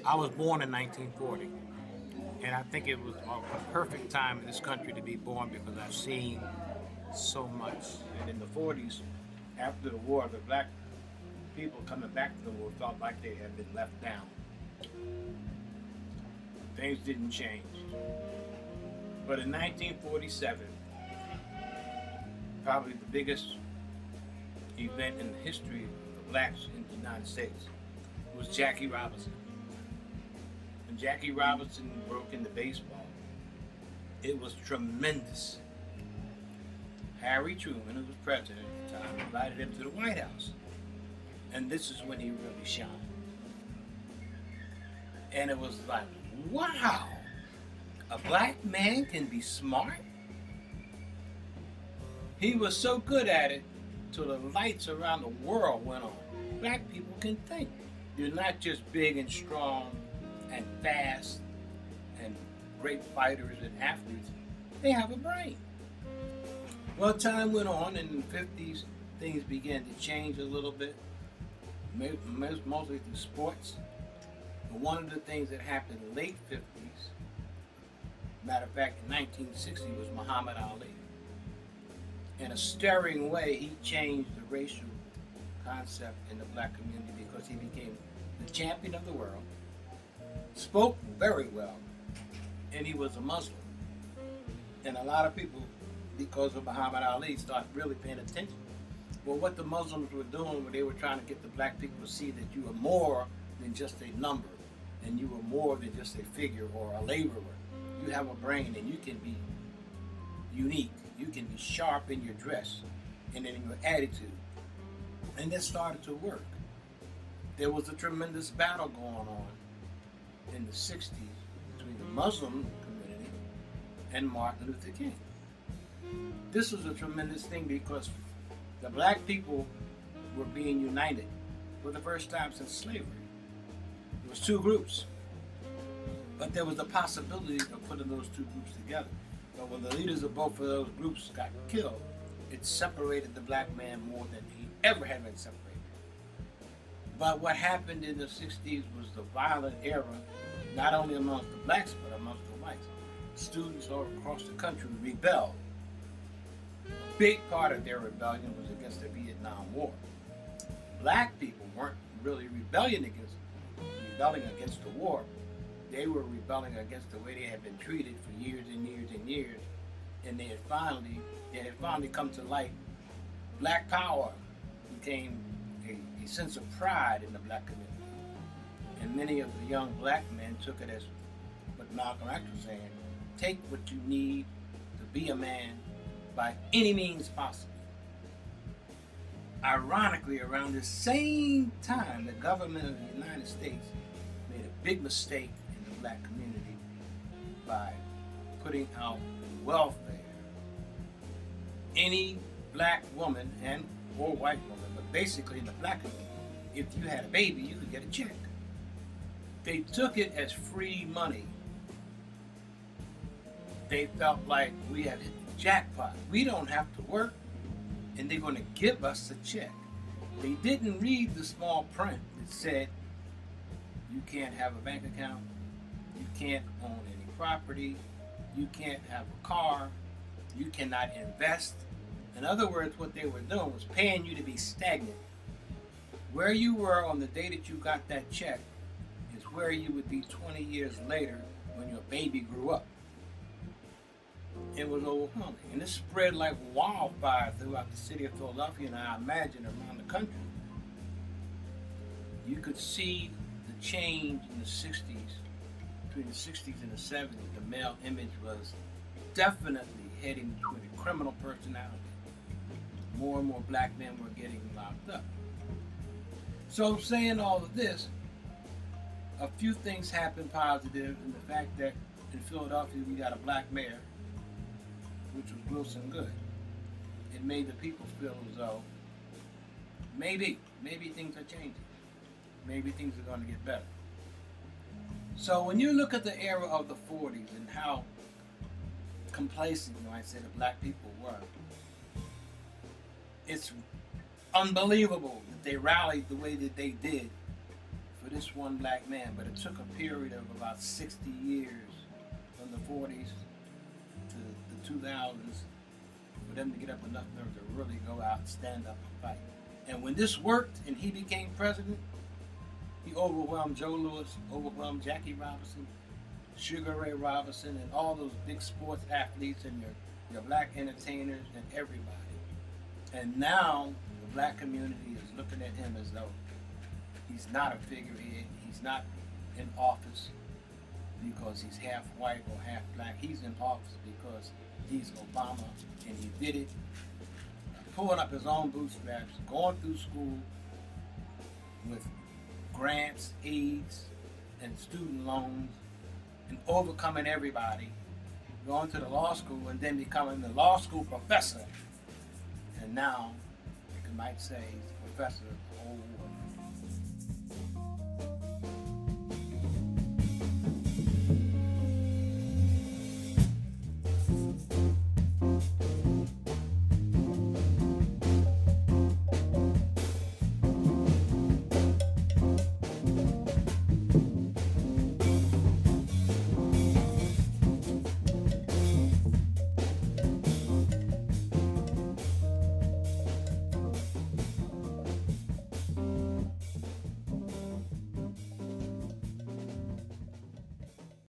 I was born in 1940, and I think it was a perfect time in this country to be born because I've seen so much. And in the 40s, after the war, the black people coming back to the war felt like they had been left down. Things didn't change. But in 1947, probably the biggest event in the history of the blacks in the United States was Jackie Robinson. When Jackie Robinson broke into baseball, it was tremendous. Harry Truman, who was president at the time, invited him to the White House. And this is when he really shined. And it was like, wow, a black man can be smart? He was so good at it till the lights around the world went on. Black people can think. They're not just big and strong and fast and great fighters and athletes. They have a brain. Well, time went on, and in the 50s, things began to change a little bit, mostly through sports. But one of the things that happened in the late 50s, matter of fact, in 1960, was Muhammad Ali. In a stirring way, he changed the racial concept in the black community because he became the champion of the world, spoke very well, and he was a Muslim. And a lot of people, because of Muhammad Ali, started really paying attention. Well, what the Muslims were doing, when they were trying to get the black people to see that you were more than just a number, and you were more than just a figure or a laborer. You have a brain, and you can be unique. You can be sharp in your dress and in your attitude. And this started to work. There was a tremendous battle going on in the 60s between the Muslim community and Martin Luther King. This was a tremendous thing because the black people were being united for the first time since slavery. There was two groups, but there was the possibility of putting those two groups together. But when the leaders of both of those groups got killed, it separated the black man more than he ever had been separated. But what happened in the 60s was the violent era, not only amongst the blacks, but amongst the whites. Students all across the country rebelled. A big part of their rebellion was against the Vietnam War. Black people weren't really rebelling against the war. They were rebelling against the way they had been treated for years and years and years, and they had finally come to light. Black power became a sense of pride in the black community, and many of the young black men took it as what Malcolm X was saying: take what you need to be a man by any means possible. Ironically, around the same time, the government of the United States made a big mistake in the black community by putting out welfare. Any black woman or white woman, but basically in the black community, if you had a baby, you could get a check. They took it as free money. They felt like we had hit the jackpot. We don't have to work, and they're going to give us a check. They didn't read the small print that said you can't have a bank account, you can't own any property, you can't have a car, you cannot invest. In other words, what they were doing was paying you to be stagnant. Where you were on the day that you got that check is where you would be 20 years later when your baby grew up. It was overwhelming, and it spread like wildfire throughout the city of Philadelphia, and I imagine around the country. You could see the change in the 60s, between the 60s and the 70s. The male image was definitely heading toward a criminal personality. More and more black men were getting locked up. So saying all of this, a few things happened positive in the fact that in Philadelphia we got a black mayor, which was Wilson Good. It made the people feel as though maybe things are changing. Maybe things are going to get better. So when you look at the era of the 40s and how complacent, I say, the black people were, it's unbelievable that they rallied the way that they did for this one black man. But it took a period of about 60 years, from the 40s to the 2000s, for them to get up enough nerve to really go out, stand up, and fight. And when this worked and he became president, he overwhelmed Joe Louis, overwhelmed Jackie Robinson, Sugar Ray Robinson, and all those big sports athletes and your black entertainers and everybody. And now the black community is looking at him as though he's not a figurehead, he's not in office because he's half white or half black. He's in office because he's Obama, and he did it pulling up his own bootstraps, going through school with grants, aids, and student loans, and overcoming everybody, going to the law school and then becoming the law school professor. And now, you might say, he's a professor of a whole